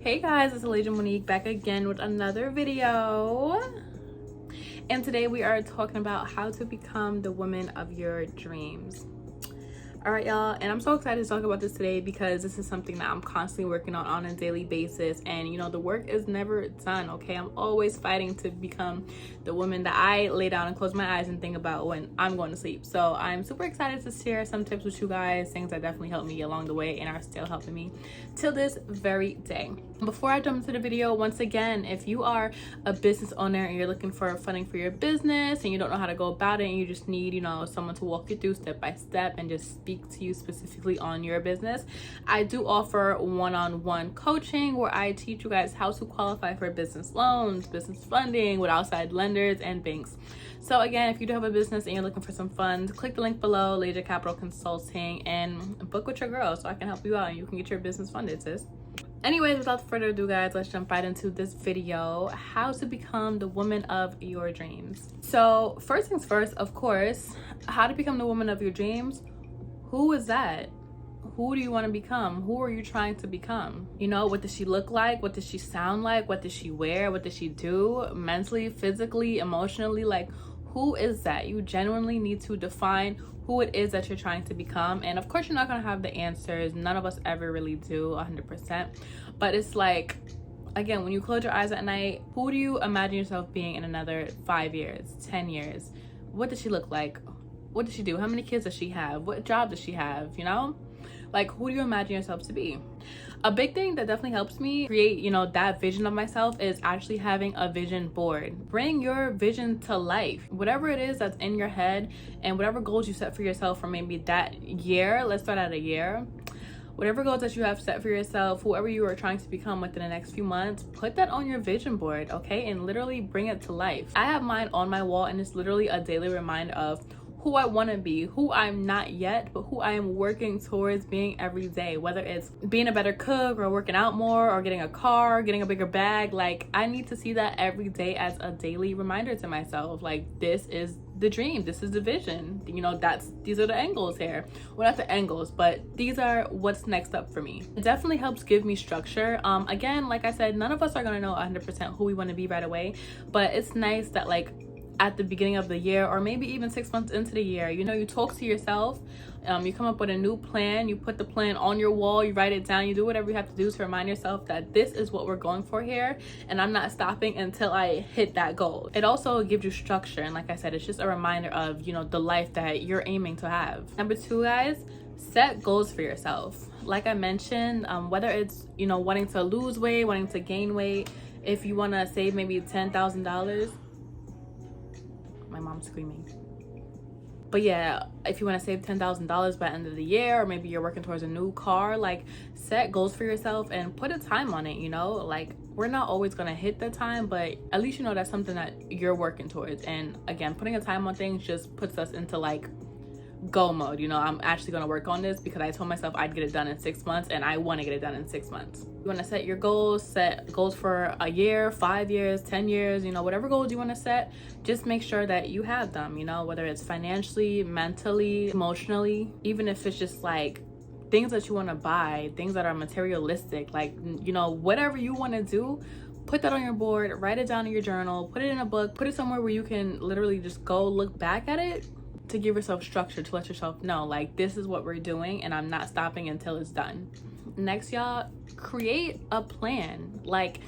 Hey guys, it's Elijah Monique back again with another video. And today we are talking about how to become the woman of your dreams. All right, y'all, and I'm so excited to talk about this today because this is something that I'm constantly working on a daily basis. And you know, the work is never done, okay? I'm always fighting to become the woman that I lay down and close my eyes and think about when I'm going to sleep. So I'm super excited to share some tips with you guys, things that definitely helped me along the way and are still helping me till this very day. Before I jump into the video, once again, if you are a business owner and you're looking for funding for your business and you don't know how to go about it and you just need, you know, someone to walk you through step by step and just speak to you specifically on your business, I do offer one-on-one coaching where I teach you guys how to qualify for business loans, business funding with outside lenders and banks. So again, if you do have a business and you're looking for some funds, click the link below, Elijah Capital Consulting, and book with your girl so I can help you out and you can get your business funded, sis. Anyways, without further ado, guys, let's jump right into this video. How to become the woman of your dreams. So first things first, of course, how to become the woman of your dreams. Who is that? Who do you want to become? Who are you trying to become? You know, what does she look like? What does she sound like? What does she wear? What does she do mentally, physically, emotionally? Like, who is that? You genuinely need to define who it is that you're trying to become. And of course, you're not going to have the answers. None of us ever really do 100%. But it's like, again, when you close your eyes at night, who do you imagine yourself being in another 5 years, 10 years? What does she look like? What does she do? How many kids does she have? What job does she have? You know, like, who do you imagine yourself to be? A big thing that definitely helps me create, you know, that vision of myself is actually having a vision board. Bring your vision to life. Whatever it is that's in your head and whatever goals you set for yourself for maybe that year, let's start at a year. Whatever goals that you have set for yourself, whoever you are trying to become within the next few months, put that on your vision board, okay? And literally bring it to life. I have mine on my wall and it's literally a daily reminder of who I want to be, who I'm not yet, but who I am working towards being every day, whether it's being a better cook or working out more or getting a car, getting a bigger bag. Like, I need to see that every day as a daily reminder to myself, like, this is the dream, this is the vision, you know, these are the angles here. Well, not the angles, but these are what's next up for me. It definitely helps give me structure. Again, like I said, none of us are gonna know 100% who we want to be right away, but it's nice that, like, at the beginning of the year or maybe even 6 months into the year, you know, you talk to yourself, you come up with a new plan, you put the plan on your wall, you write it down, you do whatever you have to do to remind yourself that this is what we're going for here and I'm not stopping until I hit that goal. It also gives you structure, and like I said, it's just a reminder of, you know, the life that you're aiming to have. Number 2, guys, set goals for yourself. Like I mentioned, whether it's, you know, wanting to lose weight, wanting to gain weight, if you want to save maybe $10,000. My mom's screaming. But yeah, if you want to save $10,000 by the end of the year, or maybe you're working towards a new car, like, set goals for yourself and put a time on it. You know, like, we're not always going to hit the time, but at least you know that's something that you're working towards. And again, putting a time on things just puts us into, like, go mode. You know, I'm actually going to work on this because I told myself I'd get it done in 6 months, and I want to get it done in 6 months. You want to set your goals, set goals for a year, 5 years, 10 years, you know, whatever goals you want to set, just make sure that you have them, you know, whether it's financially, mentally, emotionally, even if it's just like things that you want to buy, things that are materialistic, like, you know, whatever you want to do, put that on your board, write it down in your journal, put it in a book, put it somewhere where you can literally just go look back at it, to give yourself structure, to let yourself know, like, this is what we're doing and I'm not stopping until it's done. Next, y'all, create a plan. Like,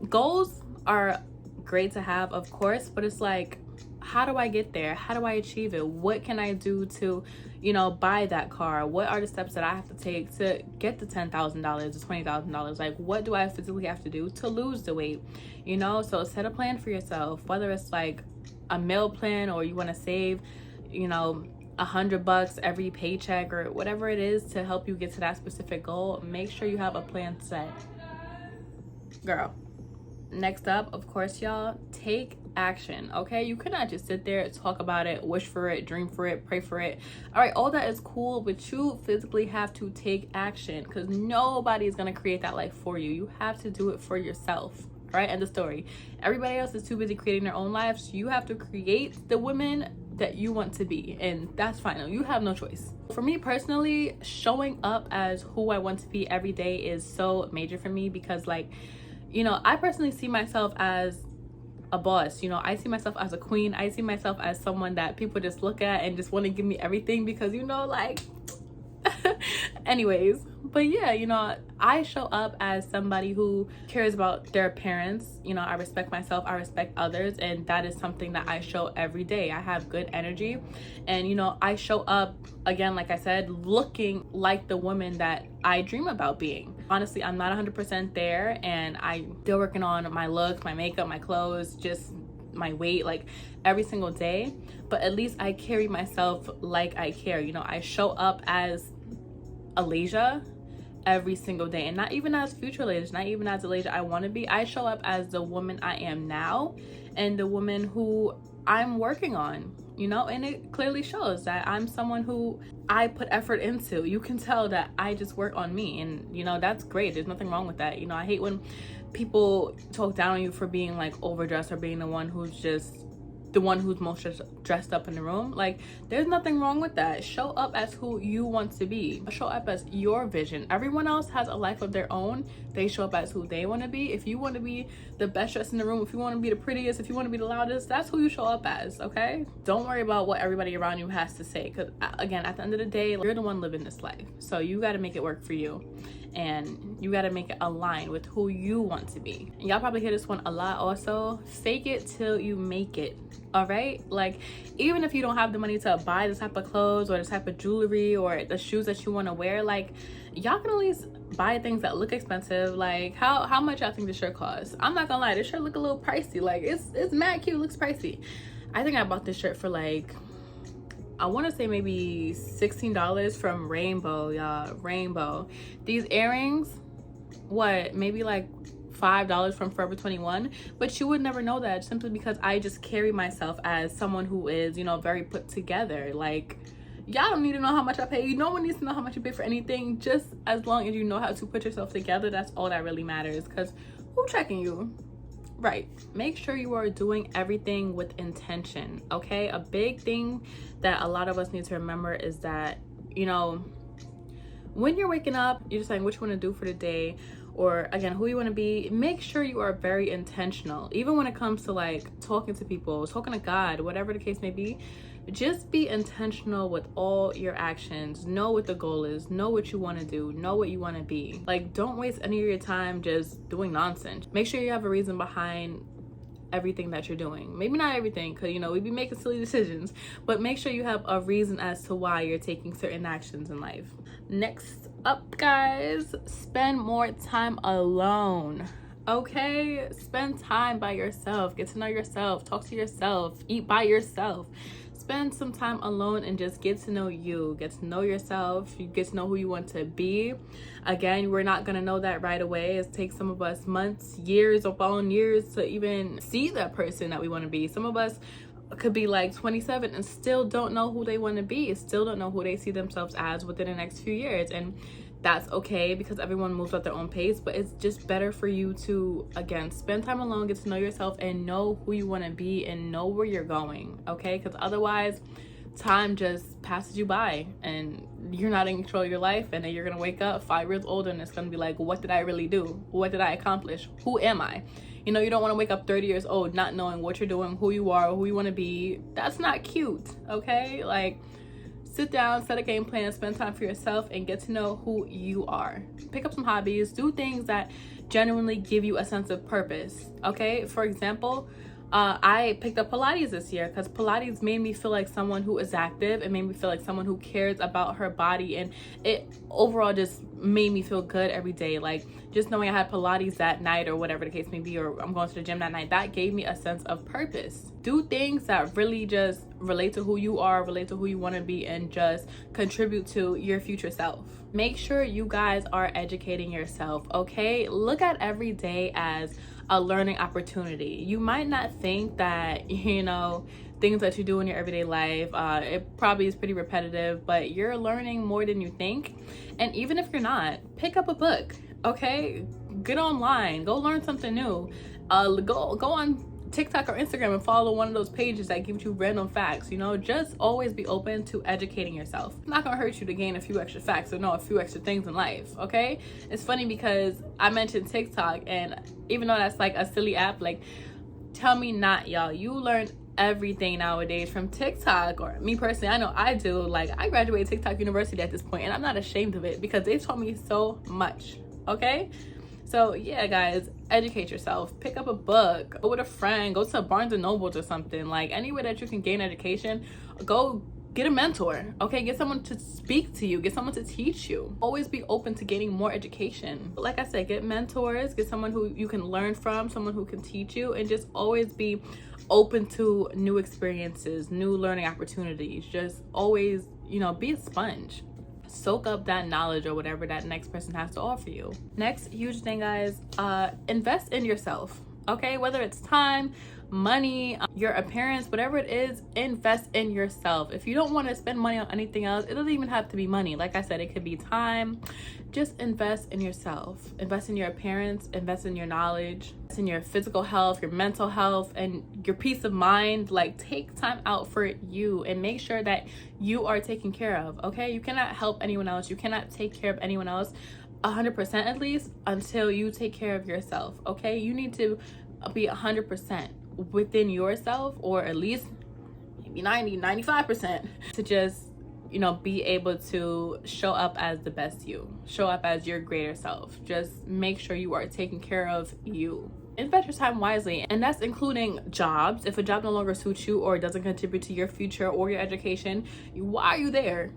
goals are great to have, of course, but it's like, how do I get there? How do I achieve it? What can I do to, you know, buy that car? What are the steps that I have to take to get the $10,000 to $20,000? Like, what do I physically have to do to lose the weight? You know, so set a plan for yourself, whether it's like a meal plan or you want to save, you know, $100 every paycheck or whatever it is to help you get to that specific goal. Make sure you have a plan set, girl. Next up, of course, y'all, take action. Okay, you cannot just sit there, talk about it, wish for it, dream for it, pray for it. All right, all that is cool, but you physically have to take action because nobody is going to create that life for you. You have to do it for yourself. Right? End of story. Everybody else is too busy creating their own lives. You have to create the woman that you want to be, and that's fine. You have no choice. For me personally, showing up as who I want to be every day is so major for me, because like, you know, I personally see myself as a boss. You know, I see myself as a queen. I see myself as someone that people just look at and just want to give me everything, because, you know, like anyways. But yeah, you know, I show up as somebody who cares about their appearance. You know, I respect myself, I respect others, and that is something that I show every day. I have good energy, and you know, I show up, again, like I said, looking like the woman that I dream about being. Honestly, I'm not 100% there, and I'm still working on my look, my makeup, my clothes, just my weight, like every single day. But at least I carry myself like I care. You know, I show up as Alasia every single day, and not even as future Alasia, not even as Alasia I want to be. I show up as the woman I am now, and the woman who I'm working on, you know, and it clearly shows that I'm someone who I put effort into. You can tell that I just work on me, and you know, that's great. There's nothing wrong with that. You know, I hate when people talk down on you for being like overdressed, or being the one who's most dressed up in the room. Like, there's nothing wrong with that. Show up as who you want to be. Show up as your vision. Everyone else has a life of their own. They show up as who they want to be. If you want to be the best dressed in the room, if you want to be the prettiest, if you want to be the loudest, that's who you show up as, okay? Don't worry about what everybody around you has to say, because again, at the end of the day, you're the one living this life. So you got to make it work for you, and you got to make it align with who you want to be. And y'all probably hear this one a lot also. Fake it till you make it. All right, like, even if you don't have the money to buy the type of clothes or the type of jewelry or the shoes that you want to wear, like, y'all can at least buy things that look expensive. Like, how much y'all think this shirt costs? I'm not gonna lie, this shirt look a little pricey. Like, it's mad cute, looks pricey. I think I bought this shirt for like, I want to say maybe $16 from Rainbow, y'all. Rainbow. These earrings, what, maybe like $5 from Forever 21, but you would never know that, simply because I just carry myself as someone who is, you know, very put together. Like, y'all don't need to know how much I pay. No one needs to know how much you pay for anything. Just as long as you know how to put yourself together, that's all that really matters. Because who checking you? Right. Make sure you are doing everything with intention, okay? A big thing that a lot of us need to remember is that, you know, when you're waking up, you're deciding what you want to do for the day, or again, who you want to be. Make sure you are very intentional. Even when it comes to like talking to people, talking to God, whatever the case may be, just be intentional with all your actions. Know what the goal is, know what you want to do, know what you want to be. Like, don't waste any of your time just doing nonsense. Make sure you have a reason behind everything that you're doing. Maybe not everything, because you know, we be making silly decisions, but make sure you have a reason as to why you're taking certain actions in life. Next up, guys, spend more time alone. Okay, spend time by yourself, get to know yourself, talk to yourself, eat by yourself. Spend some time alone and just get to know you, get to know yourself, you get to know who you want to be. Again, we're not gonna know that right away. It takes some of us months, years upon years to even see that person that we want to be. Some of us could be like 27 and still don't know who they want to be, still don't know who they see themselves as within the next few years, and that's okay, because everyone moves at their own pace. But it's just better for you to, again, spend time alone, get to know yourself, and know who you want to be and know where you're going, okay? Because otherwise time just passes you by and you're not in control of your life, and then you're gonna wake up 5 years older and it's gonna be like, what did I really do? What did I accomplish? Who am I? You know, you don't want to wake up 30 years old not knowing what you're doing, who you are, who you want to be. That's not cute, okay? Like, sit down, set a game plan, spend time for yourself, and get to know who you are. Pick up some hobbies, do things that genuinely give you a sense of purpose, okay? For example, I picked up Pilates this year because Pilates made me feel like someone who is active. It made me feel like someone who cares about her body, and it overall just made me feel good every day. Like, just knowing I had Pilates that night, or whatever the case may be, or I'm going to the gym that night, that gave me a sense of purpose. Do things that really just relate to who you are, relate to who you want to be, and just contribute to your future self. Make sure you guys are educating yourself, okay? Look at every day as a learning opportunity. You might not think that, you know, things that you do in your everyday life, it probably is pretty repetitive, but you're learning more than you think. And even if you're not, pick up a book, okay? Get online, go learn something new. Go on TikTok or Instagram and follow one of those pages that gives you random facts. You know, just always be open to educating yourself. It's not gonna hurt you to gain a few extra facts or know a few extra things in life, okay? It's funny because I mentioned TikTok, and even though that's like a silly app, like, tell me not, y'all. You learn everything nowadays from TikTok, or me personally, I know I do. Like, I graduated TikTok University at this point, and I'm not ashamed of it because they've taught me so much, okay? So yeah, guys, educate yourself. Pick up a book, go with a friend, go to Barnes and Nobles or something. Like, anywhere that you can gain education, go get a mentor, okay? Get someone to speak to you, get someone to teach you. Always be open to gaining more education. Like I said, get mentors, get someone who you can learn from, someone who can teach you, and just always be open to new experiences, new learning opportunities. Just always, you know, be a sponge. Soak up that knowledge or whatever that next person has to offer you. Next huge thing, guys, invest in yourself, okay? Whether it's time, money, your appearance, whatever it is, invest in yourself. If you don't want to spend money on anything else, it doesn't even have to be money. Like I said, it could be time. Just invest in yourself. Invest in your appearance, invest in your knowledge, invest in your physical health, your mental health, and your peace of mind. Like, take time out for you and make sure that you are taken care of, okay? You cannot help anyone else. You cannot take care of anyone else 100% at least until you take care of yourself, okay? You need to be 100% within yourself, or at least maybe 95% to just, you know, be able to show up as the best you, show up as your greater self. Just make sure you are taking care of you. Invest your time wisely, and that's including jobs. If a job no longer suits you or doesn't contribute to your future or your education, why are you there?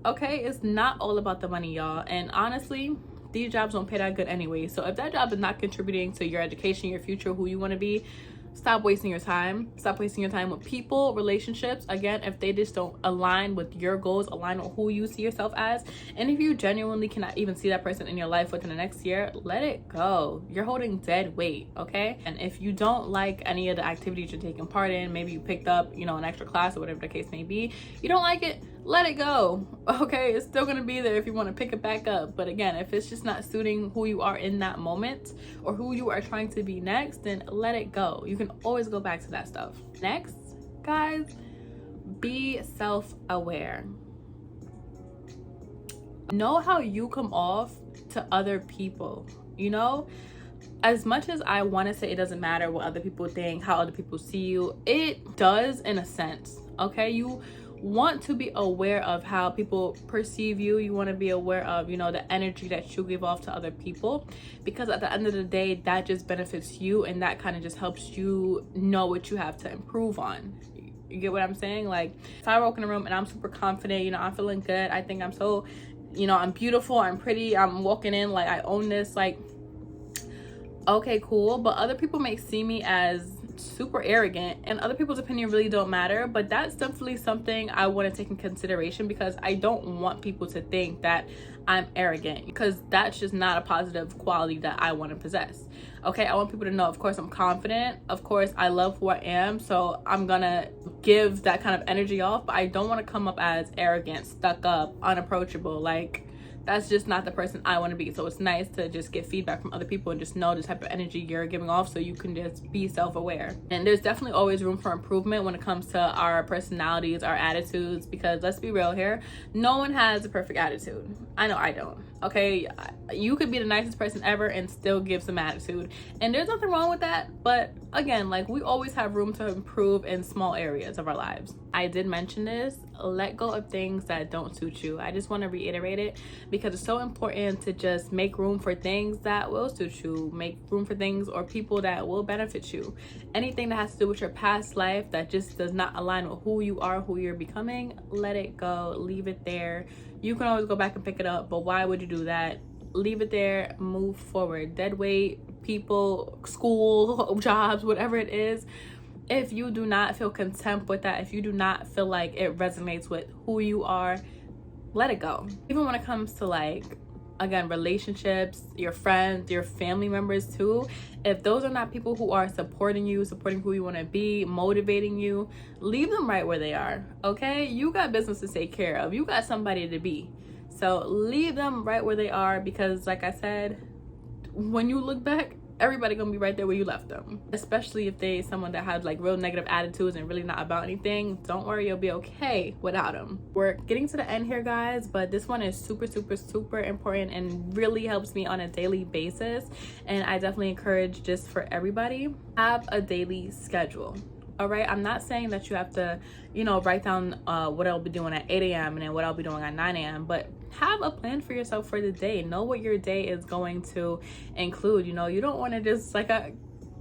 Okay, it's not all about the money, y'all. And honestly, these jobs don't pay that good anyway. So if that job is not contributing to your education, your future, who you want to be, stop wasting your time. Stop wasting your time with people, relationships. Again, if they just don't align with your goals, align with who you see yourself as, and if you genuinely cannot even see that person in your life within the next year, let it go. You're holding dead weight, okay? And if you don't like any of the activities you're taking part in, maybe you picked up, you know, an extra class or whatever the case may be, you don't like it, let it go, okay? It's still gonna be there if you want to pick it back up. But again, if it's just not suiting who you are in that moment or who you are trying to be next, then let it go. You can always go back to that stuff. Next, guys, be self-aware. Know how you come off to other people. You know, as much as I want to say it doesn't matter what other people think, how other people see you, it does in a sense, okay? You want to be aware of how people perceive you. You want to be aware of, you know, the energy that you give off to other people, because at the end of the day, that just benefits you, and that kind of just helps you know what you have to improve on. You get what I'm saying? Like, if I walk in a room and I'm super confident, you know, I'm feeling good, I think I'm so, you know, I'm beautiful, I'm pretty, I'm walking in like I own this, like, okay, cool. But other people may see me as super arrogant, and other people's opinion really don't matter. But that's definitely something I want to take in consideration, because I don't want people to think that I'm arrogant, because that's just not a positive quality that I want to possess. Okay, I want people to know, of course, I'm confident, of course I love who I am, so I'm gonna give that kind of energy off, but I don't want to come up as arrogant, stuck up, unapproachable. Like, that's just not the person I want to be. So it's nice to just get feedback from other people and just know the type of energy you're giving off, so you can just be self-aware. And there's definitely always room for improvement when it comes to our personalities, our attitudes, because let's be real here, no one has a perfect attitude. I know I don't. Okay, you could be the nicest person ever and still give some attitude, and there's nothing wrong with that. But again, like, we always have room to improve in small areas of our lives. I did mention this, let go of things that don't suit you. I just want to reiterate it, because it's so important to just make room for things that will suit you, make room for things or people that will benefit you. Anything that has to do with your past life that just does not align with who you are, who you're becoming, let it go, leave it there. You can always go back and pick it up, but why would you do that? Leave it there, move forward. Dead weight, people, school, jobs, whatever it is. If you do not feel content with that, if you do not feel like it resonates with who you are, let it go. Even when it comes to, like, again, relationships, your friends, your family members too, if those are not people who are supporting you, supporting who you want to be, motivating you, leave them right where they are, okay? You got business to take care of. You got somebody to be. So leave them right where they are, because like I said, when you look back, everybody gonna be right there where you left them. Especially if they someone that has like real negative attitudes and really not about anything. Don't worry, you'll be okay without them. We're getting to the end here, guys, but this one is super important and really helps me on a daily basis. And I definitely encourage just for everybody, have a daily schedule. All right, I'm not saying that you have to, you know, write down what I'll be doing at 8 a.m. and then what I'll be doing at 9 a.m. But have a plan for yourself for the day. Know what your day is going to include. You know, you don't want to just, like I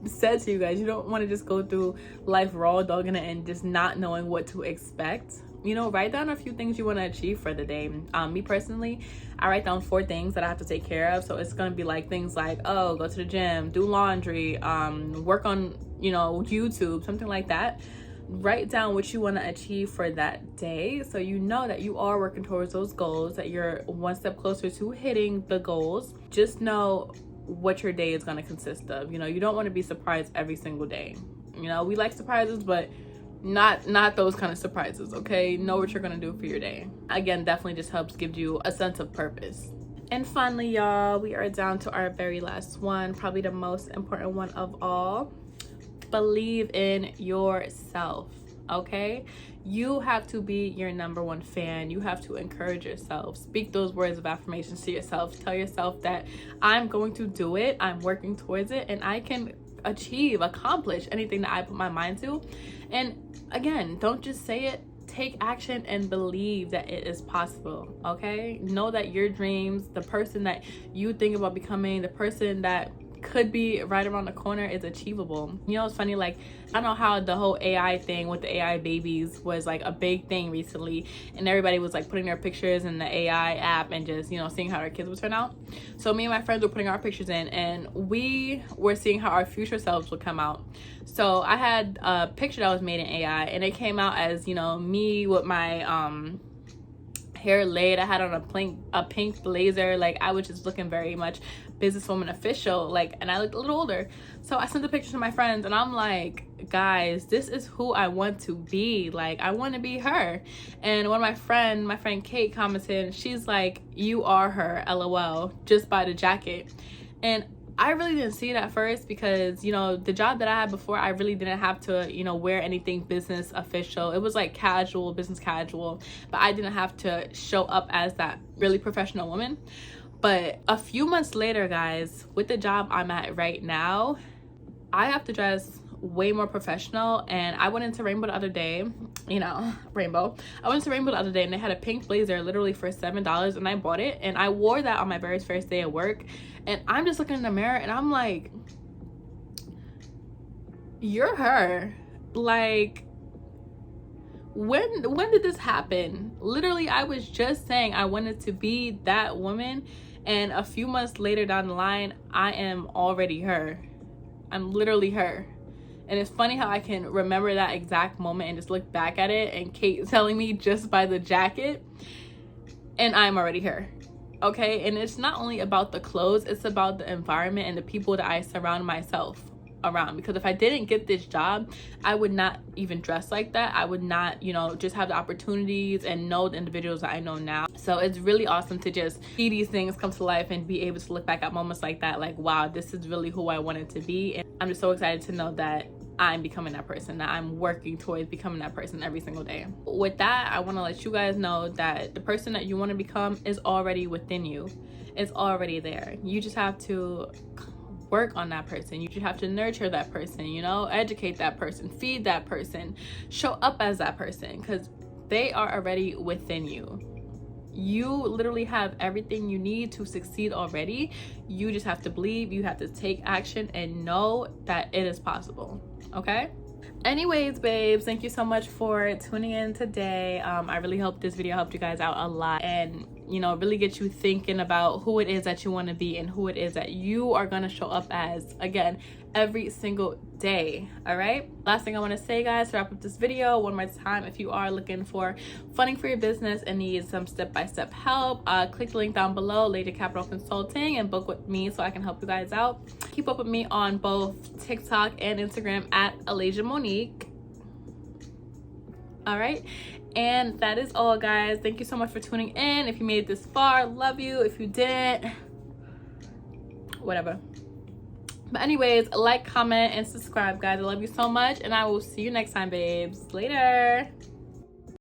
said to you guys, you don't want to just go through life raw dogging it and just not knowing what to expect. You know, write down a few things you want to achieve for the day. Me personally, I write down 4 things that I have to take care of. So it's going to be like things like, oh, go to the gym, do laundry, work on, you know, YouTube, something like that. Write down what you want to achieve for that day, so you know that you are working towards those goals, that you're one step closer to hitting the goals. Just know what your day is going to consist of. You know, you don't want to be surprised every single day. You know, we like surprises, but not those kind of surprises. Okay, know what you're gonna do for your day. Again, definitely just helps give you a sense of purpose. And finally, y'all, we are down to our very last one, probably the most important one of all. Believe in yourself. Okay, you have to be your #1 fan. You have to encourage yourself. Speak those words of affirmations to yourself. Tell yourself that I'm going to do it, I'm working towards it, and I can accomplish anything that I put my mind to. And again, don't just say it, take action and believe that it is possible. Okay, know that your dreams, the person that you think about becoming, the person that could be right around the corner, is achievable. You know, it's funny, like, I don't know how the whole AI thing with the AI babies was like a big thing recently, and everybody was like putting their pictures in the AI app and just, you know, seeing how their kids would turn out. So me and my friends were putting our pictures in, and we were seeing how our future selves would come out. So I had a picture that was made in AI, and it came out as, you know, me with my hair laid. I had on a pink blazer. Like, I was just looking very much businesswoman official, like, and I looked a little older. So I sent the picture to my friends, and I'm like, guys, this is who I want to be. Like, I want to be her. And when my friend Kate commented, she's like, you are her, LOL, just by the jacket. And I really didn't see it at first, because, you know, the job that I had before, I really didn't have to, you know, wear anything business official. It was like casual, business casual, but I didn't have to show up as that really professional woman. But a few months later, guys, with the job I'm at right now, I have to dress way more professional. And I went into Rainbow the other day, you know, Rainbow. I went to Rainbow the other day, and they had a pink blazer literally for $7, and I bought it, and I wore that on my very first day at work. And I'm just looking in the mirror, and I'm like, you're her. Like, when did this happen? Literally, I was just saying I wanted to be that woman, and a few months later down the line, I am already her. I'm literally her. And it's funny how I can remember that exact moment and just look back at it, and Kate telling me just by the jacket, and I'm already her. Okay, and it's not only about the clothes, it's about the environment and the people that I surround myself around. Because if I didn't get this job, I would not even dress like that. I would not, you know, just have the opportunities and know the individuals that I know now. So it's really awesome to just see these things come to life and be able to look back at moments like that, like, wow, this is really who I wanted to be. And I'm just so excited to know that I'm becoming that person, that I'm working towards becoming that person every single day. With that, I want to let you guys know that the person that you want to become is already within you. It's already there. You just have to work on that person. You just have to nurture that person, you know, educate that person, feed that person, show up as that person, because they are already within you. You literally have everything you need to succeed already. You just have to believe, you have to take action, and know that it is possible. Okay? Anyways, babes, thank you so much for tuning in today. I really hope this video helped you guys out a lot, and, you know, really get you thinking about who it is that you want to be and who it is that you are going to show up as, again, every single day. All right, last thing I want to say, guys, to wrap up this video one more time, if you are looking for funding for your business and need some step-by-step help, click the link down below, Lady Capital Consulting, and book with me so I can help you guys out. Keep up with me on both TikTok and Instagram at Alasia Monique. All right, and that is all, guys. Thank you so much for tuning in. If you made it this far, love you. If you didn't, whatever. But anyways, like, comment, and subscribe, guys. I love you so much, and I will see you next time, babes. Later.